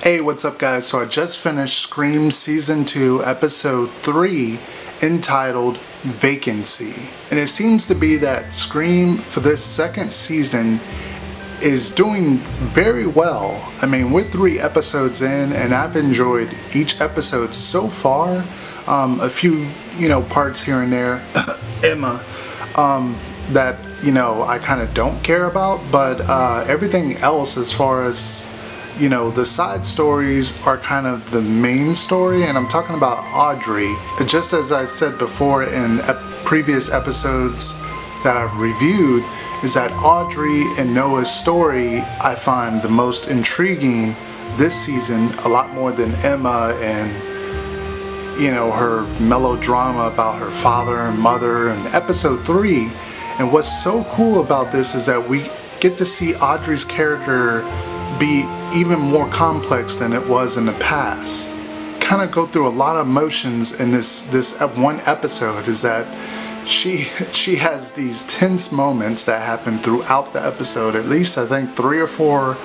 Hey, what's up guys? So I just finished Scream Season 2 Episode 3 entitled Vacancy. And it seems to be that Scream for this second season is doing very well. I mean, we're 3 episodes in and I've enjoyed each episode so far. A few, parts here and there, Emma, that, I kind of don't care about, but everything else as far as the side stories are kind of the main story, and I'm talking about Audrey. Just as I said before in previous episodes that I've reviewed, is that Audrey and Noah's story I find the most intriguing this season, a lot more than Emma and her melodrama about her father and mother in episode 3. And what's so cool about this is that we get to see Audrey's character be even more complex than it was in the past. Kind of go through a lot of emotions in this one episode. Is that she has these tense moments that happen throughout the episode, at least I think 3 or 4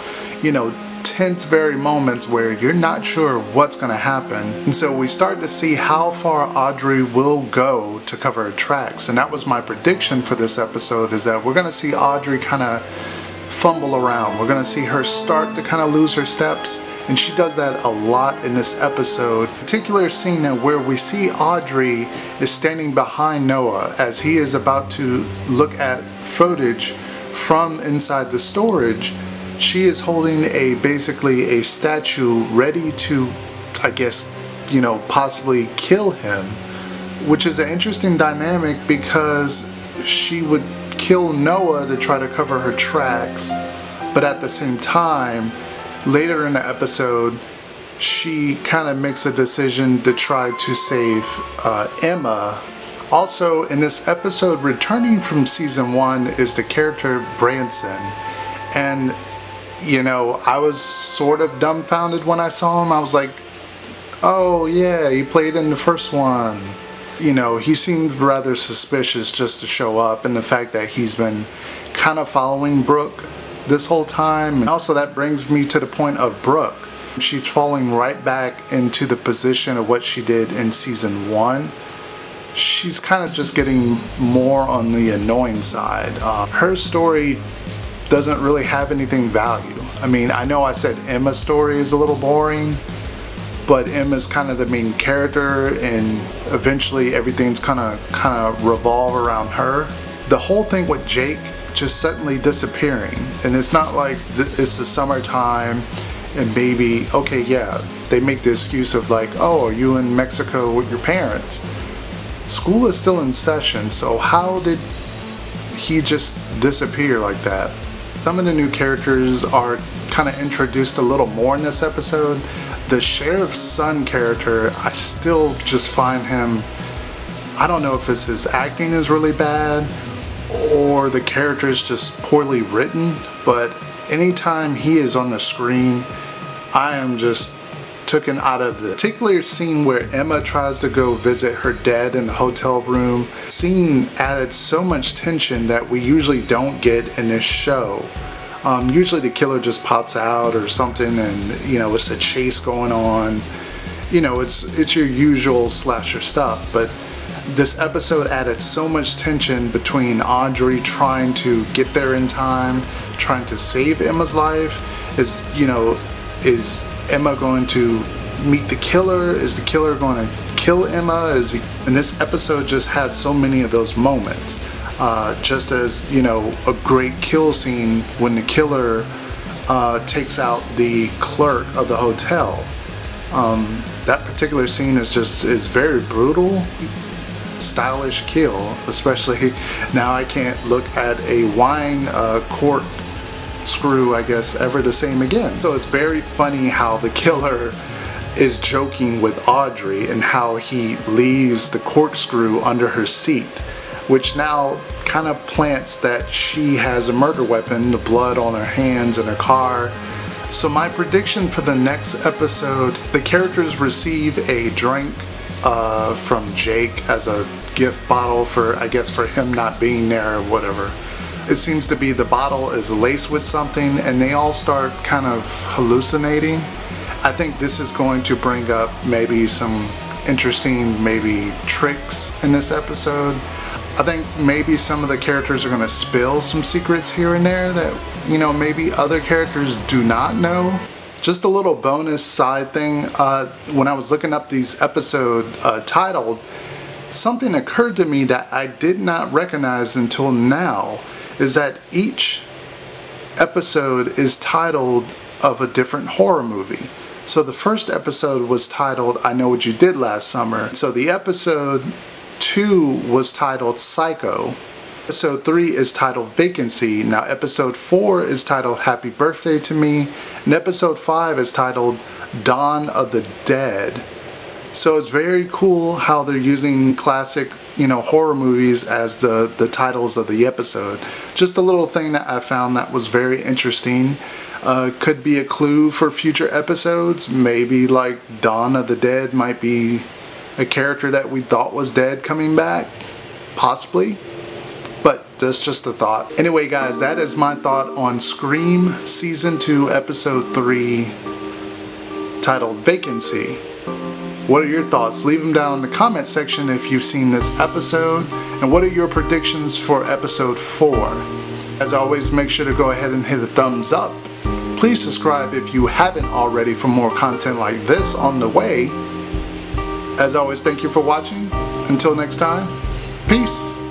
tense very moments where you're not sure what's going to happen. And so we start to see how far Audrey will go to cover her tracks, and that was my prediction for this episode, is that we're going to see Audrey kind of fumble around. We're going to see her start to kind of lose her steps, and she does that a lot in this episode. A particular scene where we see Audrey is standing behind Noah as he is about to look at footage from inside the storage. She is holding basically a statue ready to, I guess, possibly kill him, which is an interesting dynamic because she would kill Noah to try to cover her tracks, but at the same time, later in the episode, she kind of makes a decision to try to save Emma. Also, in this episode, returning from season 1 is the character Branson, and I was sort of dumbfounded when I saw him. I was like, oh yeah, he played in the first one. He seemed rather suspicious just to show up, and the fact that he's been kind of following Brooke this whole time. And also that brings me to the point of Brooke. She's falling right back into the position of what she did in season 1. She's kind of just getting more on the annoying side. Her story doesn't really have anything value. I mean, I know I said Emma's story is a little boring, but Emma's kind of the main character, and eventually everything's kind of revolve around her. The whole thing with Jake just suddenly disappearing, and it's not like it's the summertime and maybe, okay, yeah, they make the excuse of like, oh, are you in Mexico with your parents? School is still in session, so how did he just disappear like that? Some of the new characters are kind of introduced a little more in this episode. The sheriff's son character, I still just find him, I don't know if it's his acting is really bad or the character is just poorly written, but anytime he is on the screen, I am just taken out of the particular scene where Emma tries to go visit her dad in the hotel room. Scene added so much tension that we usually don't get in this show. Usually the killer just pops out or something, and it's a chase going on. It's your usual slasher stuff, but this episode added so much tension between Audrey trying to get there in time, trying to save Emma's life. Is Emma going to meet the killer? Is the killer going to kill Emma? And this episode just had so many of those moments. Just as, a great kill scene when the killer takes out the clerk of the hotel. That particular scene is very brutal, stylish kill, especially now I can't look at a wine cork screw, I guess, ever the same again. So it's very funny how the killer is joking with Audrey and how he leaves the corkscrew under her seat, which now kind of plants that she has a murder weapon, the blood on her hands and her car. So my prediction for the next episode, the characters receive a drink from Jake as a gift bottle for, I guess, for him not being there or whatever. It seems to be the bottle is laced with something, and they all start kind of hallucinating. I think this is going to bring up maybe some interesting tricks in this episode. I think maybe some of the characters are going to spill some secrets here and there that, you know, maybe other characters do not know. Just a little bonus side thing, when I was looking up these episode titled, something occurred to me that I did not recognize until now, is that each episode is titled of a different horror movie. So the first episode was titled I Know What You Did Last Summer. So the episode 2 was titled Psycho. Episode 3 is titled Vacancy. Now episode 4 is titled Happy Birthday to Me. And episode 5 is titled Dawn of the Dead. So it's very cool how they're using classic, you know, horror movies as the titles of the episode. Just a little thing that I found that was very interesting. Could be a clue for future episodes. Maybe like Dawn of the Dead might be a character that we thought was dead coming back. Possibly. But that's just a thought. Anyway guys, that is my thought on Scream Season 2 Episode 3 titled Vacancy. What are your thoughts? Leave them down in the comment section if you've seen this episode. And what are your predictions for Episode 4? As always, make sure to go ahead and hit a thumbs up. Please subscribe if you haven't already for more content like this on the way. As always, thank you for watching. Until next time, peace.